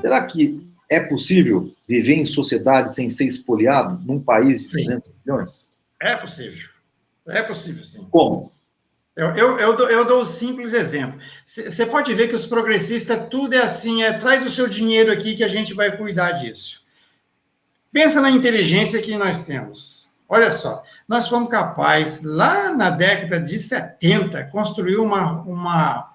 Será que é possível viver em sociedade sem ser espoliado num país de 200 milhões? É possível. É possível, sim. Como? Eu dou um simples exemplo. Você pode ver que os progressistas, tudo é assim, traz o seu dinheiro aqui que a gente vai cuidar disso. Pensa na inteligência que nós temos. Olha só, nós fomos capazes, lá na década de 70, construir uma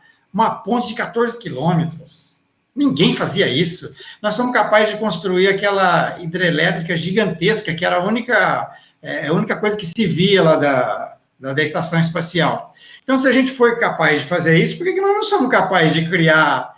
ponte de 14 quilômetros. Ninguém fazia isso. Nós somos capazes de construir aquela hidrelétrica gigantesca, que era a única coisa que se via lá da estação espacial. Então, se a gente foi capaz de fazer isso, por que nós não somos capazes de criar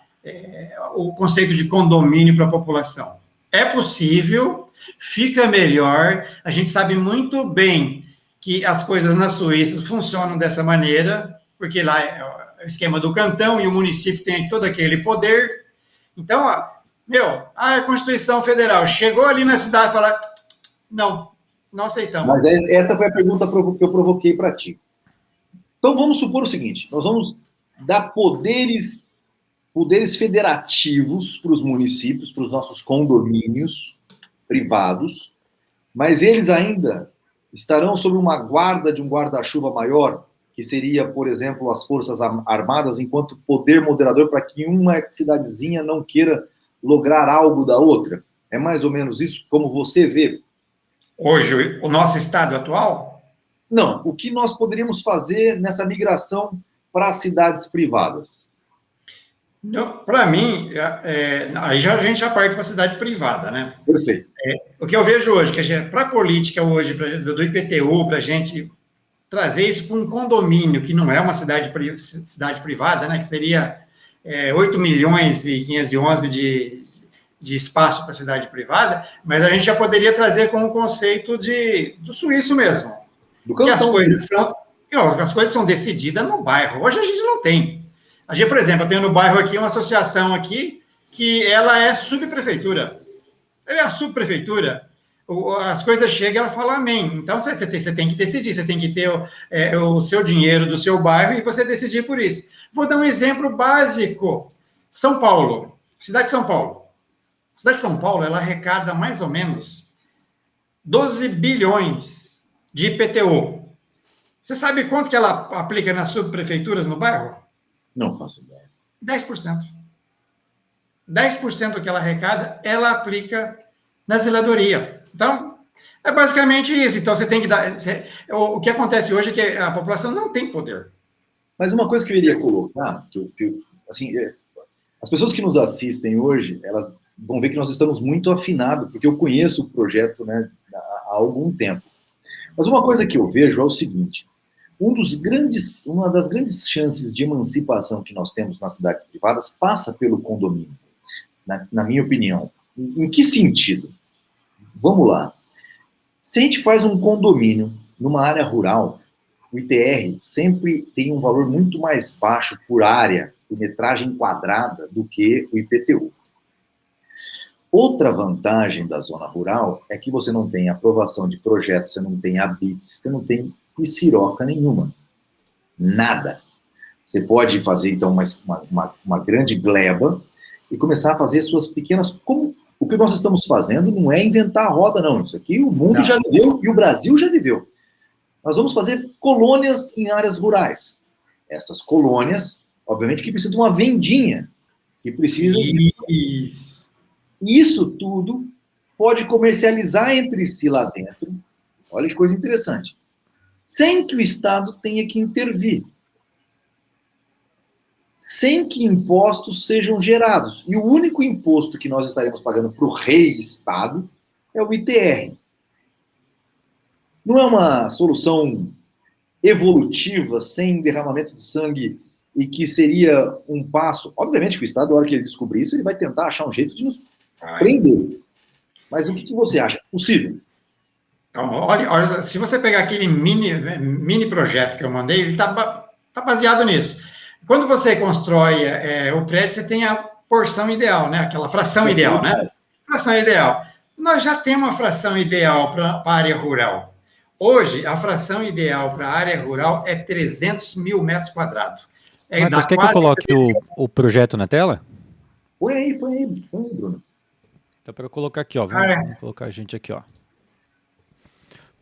o conceito de condomínio para a população? É possível, fica melhor, a gente sabe muito bem que as coisas na Suíça funcionam dessa maneira, porque lá é o esquema do cantão e o município tem todo aquele poder. Então, a Constituição Federal chegou ali na cidade e falou, não aceitamos. Mas essa foi a pergunta que eu provoquei para ti. Então, vamos supor o seguinte, nós vamos dar poderes federativos para os municípios, para os nossos condomínios privados, mas eles ainda estarão sob uma guarda de um guarda-chuva maior, que seria, por exemplo, as Forças Armadas, enquanto poder moderador para que uma cidadezinha não queira lograr algo da outra. É mais ou menos isso, como você vê? Hoje, o nosso estado atual? Não, o que nós poderíamos fazer nessa migração para as cidades privadas? Para mim, aí a gente já parte para a cidade privada, né? Perfeito. O que eu vejo hoje, que para a política hoje, do IPTU, para a gente trazer isso para um condomínio, que não é uma cidade privada, né? Que seria 8 milhões e 511 de espaço para a cidade privada, mas a gente já poderia trazer com o conceito do suíço mesmo. Que as coisas são decididas no bairro. Hoje a gente não tem. A gente, por exemplo, eu tenho no bairro aqui uma associação aqui que ela é subprefeitura. Ela é a subprefeitura. As coisas chegam e ela fala amém. Então, você tem que decidir. Você tem que ter o seu dinheiro do seu bairro e você decidir por isso. Vou dar um exemplo básico. São Paulo. Cidade de São Paulo. A cidade de São Paulo, ela arrecada mais ou menos 12 bilhões de IPTU. Você sabe quanto que ela aplica nas subprefeituras no bairro? Não faço ideia. 10%. 10% que ela arrecada, ela aplica na zeladoria. Então, é basicamente isso. Então, você tem que dar... O que acontece hoje é que a população não tem poder. Mas uma coisa que eu iria colocar, assim, as pessoas que nos assistem hoje, elas vão ver que nós estamos muito afinados, porque eu conheço o projeto, né, há algum tempo. Mas uma coisa que eu vejo é o seguinte, uma das grandes chances de emancipação que nós temos nas cidades privadas passa pelo condomínio, na minha opinião. Em que sentido? Vamos lá. Se a gente faz um condomínio numa área rural, o ITR sempre tem um valor muito mais baixo por área, por metragem quadrada, do que o IPTU. Outra vantagem da zona rural é que você não tem aprovação de projetos, você não tem habites, você não tem piciroca nenhuma. Nada. Você pode fazer, então, uma grande gleba e começar a fazer suas pequenas... O que nós estamos fazendo não é inventar a roda, não. Isso aqui o mundo já viveu e o Brasil já viveu. Nós vamos fazer colônias em áreas rurais. Essas colônias, obviamente, que precisam de uma vendinha, que precisa... Isso tudo pode comercializar entre si lá dentro. Olha que coisa interessante. Sem que o Estado tenha que intervir. Sem que impostos sejam gerados. E o único imposto que nós estaremos pagando para o rei Estado é o ITR. Não é uma solução evolutiva, sem derramamento de sangue, e que seria um passo... Obviamente que o Estado, na hora que ele descobrir isso, ele vai tentar achar um jeito de nos prender. Mas o que você acha? Possível? Então, olha, se você pegar aquele mini projeto que eu mandei, ele está baseado nisso. Quando você constrói o prédio, você tem a porção ideal, né? Aquela fração ideal, né? Fração ideal. Nós já temos uma fração ideal para a área rural. Hoje, a fração ideal para a área rural é 300 mil metros quadrados. Marcos, quer que eu coloque o projeto na tela? Põe aí, Bruno. Dá para eu colocar aqui, ó. Vamos colocar a gente aqui, ó.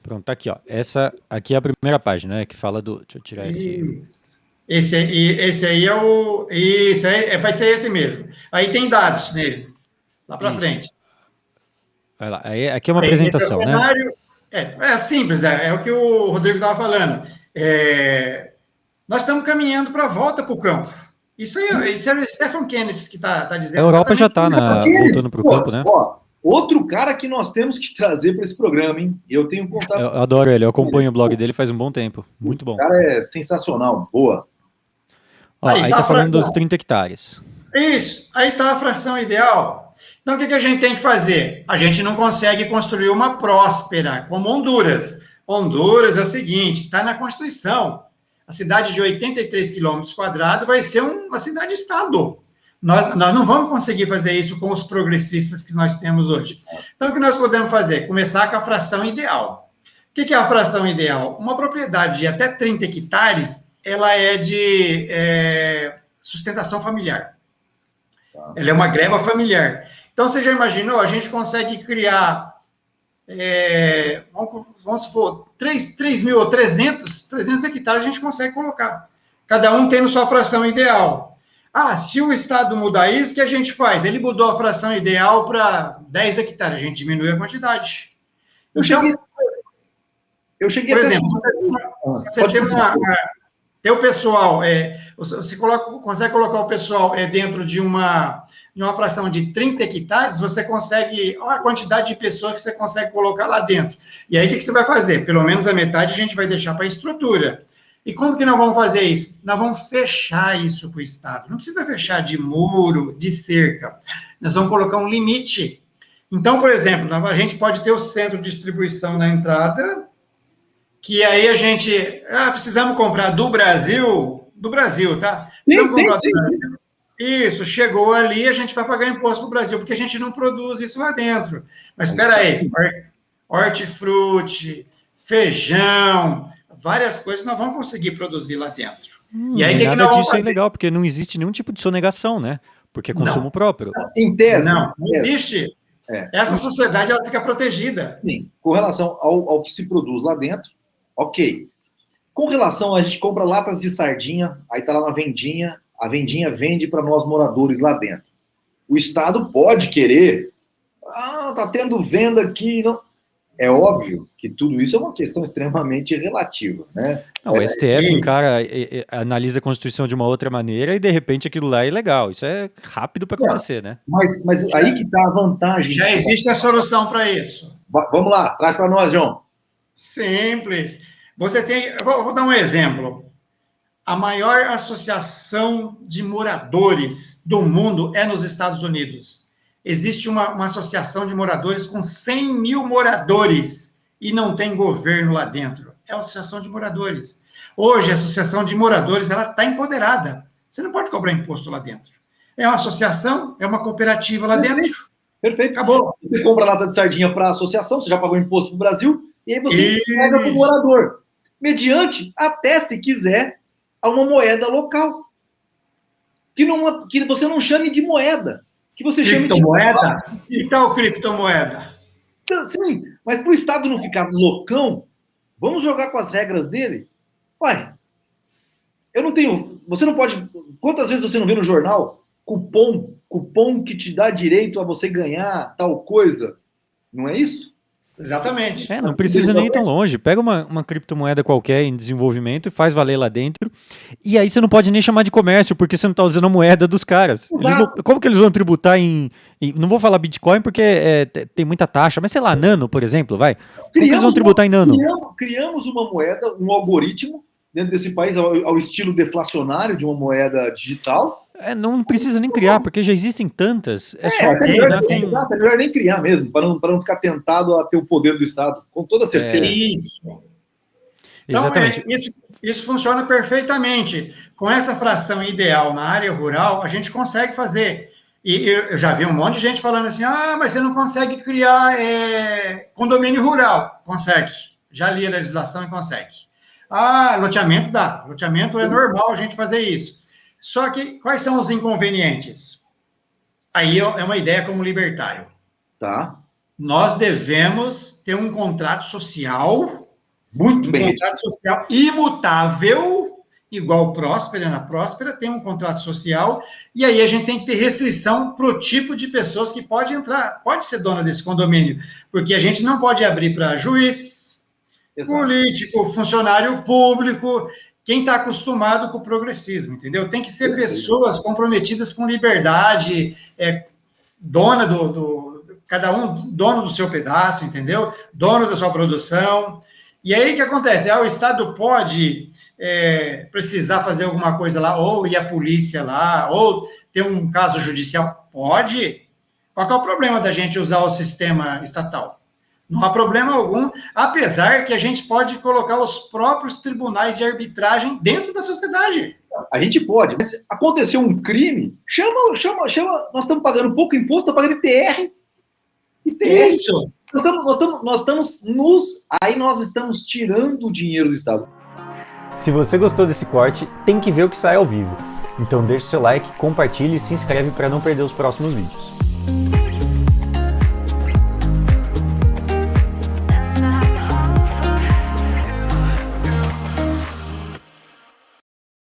Pronto, tá aqui, ó. Essa aqui é a primeira página, né? Que fala do... Deixa eu tirar esse aí é o... Isso, vai ser esse mesmo. Aí tem dados nele, lá para frente. Vai lá. Aí, aqui é uma apresentação, esse é o cenário, né? É simples, é o que o Rodrigo estava falando. Nós estamos caminhando para a volta para o campo. Isso é o Stephen Kennedy que está dizendo. A Europa já está voltando para o campo, né? Ó, outro cara que nós temos que trazer para esse programa, hein? Eu tenho contato. Eu adoro ele, eu acompanho o blog dele faz um bom tempo. Muito bom. O cara é sensacional, boa. Ó, aí tá falando dos 30 hectares. Isso, aí está a fração ideal. Então, o que a gente tem que fazer? A gente não consegue construir uma próspera, como Honduras. Honduras é o seguinte, está na Constituição. A cidade de 83 quilômetros quadrados vai ser uma cidade-estado. Nós não vamos conseguir fazer isso com os progressistas que nós temos hoje. Então, o que nós podemos fazer? Começar com a fração ideal. O que é a fração ideal? Uma propriedade de até 30 hectares, ela é de sustentação familiar. Ela é uma greva familiar. Então, você já imaginou? A gente consegue criar, vamos supor, 3 mil ou 300 hectares a gente consegue colocar. Cada um tendo sua fração ideal. Se o Estado mudar isso, o que a gente faz? Ele mudou a fração ideal para 10 hectares, a gente diminui a quantidade. Eu cheguei por exemplo, você tem o pessoal, você consegue colocar o pessoal dentro de uma fração de 30 hectares, você consegue, olha a quantidade de pessoas que você consegue colocar lá dentro. E aí, o que você vai fazer? Pelo menos a metade a gente vai deixar para a estrutura. E como que nós vamos fazer isso? Nós vamos fechar isso para o Estado. Não precisa fechar de muro, de cerca. Nós vamos colocar um limite. Então, por exemplo, a gente pode ter o centro de distribuição na entrada, que aí a gente... precisamos comprar do Brasil, tá? Sim. Isso, chegou ali, a gente vai pagar imposto para o Brasil, porque a gente não produz isso lá dentro. Mas espera aí, hortifruti, feijão, várias coisas nós vamos conseguir produzir lá dentro. E aí, nada disso é legal, porque não existe nenhum tipo de sonegação, né? Porque é consumo próprio. Em tese. Não existe. Essa sociedade, ela fica protegida. Sim, com relação ao que se produz lá dentro, ok. Com relação a gente compra latas de sardinha, aí tá lá na vendinha, a vendinha vende para nós moradores lá dentro. O Estado pode querer, tá tendo venda aqui, não... É óbvio que tudo isso é uma questão extremamente relativa, né? Não, o STF, analisa a Constituição de uma outra maneira e, de repente, aquilo lá é ilegal. Isso é rápido para acontecer, né? Mas aí que está a vantagem. Já existe a solução para isso. Vamos lá, traz para nós, João. Simples. Você tem... Eu vou dar um exemplo. A maior associação de moradores do mundo é nos Estados Unidos. Existe uma associação de moradores com 100 mil moradores e não tem governo lá dentro. É a associação de moradores. Hoje, a associação de moradores ela está empoderada. Você não pode cobrar imposto lá dentro. É uma associação, é uma cooperativa lá dentro. Perfeito. Acabou. Você compra lata de sardinha para a associação, você já pagou imposto para o Brasil, e aí você paga para o morador. Mediante, até se quiser, a uma moeda local. Que você não chame de moeda. Que você chame de criptomoeda? E tal criptomoeda? Então, sim, mas para o Estado não ficar loucão, vamos jogar com as regras dele? Ué, eu não tenho... Você não pode... Quantas vezes você não vê no jornal cupom que te dá direito a você ganhar tal coisa? Não é isso? Exatamente. Não precisa nem ir tão longe. Pega uma criptomoeda qualquer em desenvolvimento e faz valer lá dentro. E aí você não pode nem chamar de comércio, porque você não está usando a moeda dos caras. Como que eles vão tributar não vou falar Bitcoin porque tem muita taxa, mas sei lá, Nano, por exemplo, vai. Como que eles vão tributar em Nano? Criamos uma moeda, um algoritmo dentro desse país ao estilo deflacionário de uma moeda digital. Não precisa nem criar, porque já existem tantas. É melhor nem criar mesmo, para não ficar tentado a ter o poder do Estado, com toda certeza. Isso. Então, exatamente. Isso funciona perfeitamente. Com essa fração ideal na área rural, a gente consegue fazer. E eu já vi um monte de gente falando assim, mas você não consegue criar condomínio rural. Consegue. Já li a legislação e consegue. Loteamento dá. Loteamento é normal a gente fazer isso. Só que, quais são os inconvenientes? Aí é uma ideia como libertário. Tá. Nós devemos ter um contrato social, Muito bem. contrato social imutável, igual Próspera, na Próspera tem um contrato social, e aí a gente tem que ter restrição para o tipo de pessoas que pode entrar, pode ser dona desse condomínio, porque a gente não pode abrir para juiz, Exato. político, funcionário público, quem está acostumado com o progressismo, entendeu? Tem que ser pessoas comprometidas com liberdade, dona cada um dono do seu pedaço, entendeu? Dono da sua produção. E aí o que acontece? O Estado pode precisar fazer alguma coisa lá, ou ir a polícia lá, ou ter um caso judicial? Pode. Qual que é o problema da gente usar o sistema estatal? Não há problema algum, apesar que a gente pode colocar os próprios tribunais de arbitragem dentro da sociedade. A gente pode, mas aconteceu um crime, chama, nós estamos pagando pouco imposto, estamos pagando ITR. Isso. Nós estamos tirando o dinheiro do Estado. Se você gostou desse corte, tem que ver o que sai ao vivo. Então deixe seu like, compartilhe e se inscreve para não perder os próximos vídeos.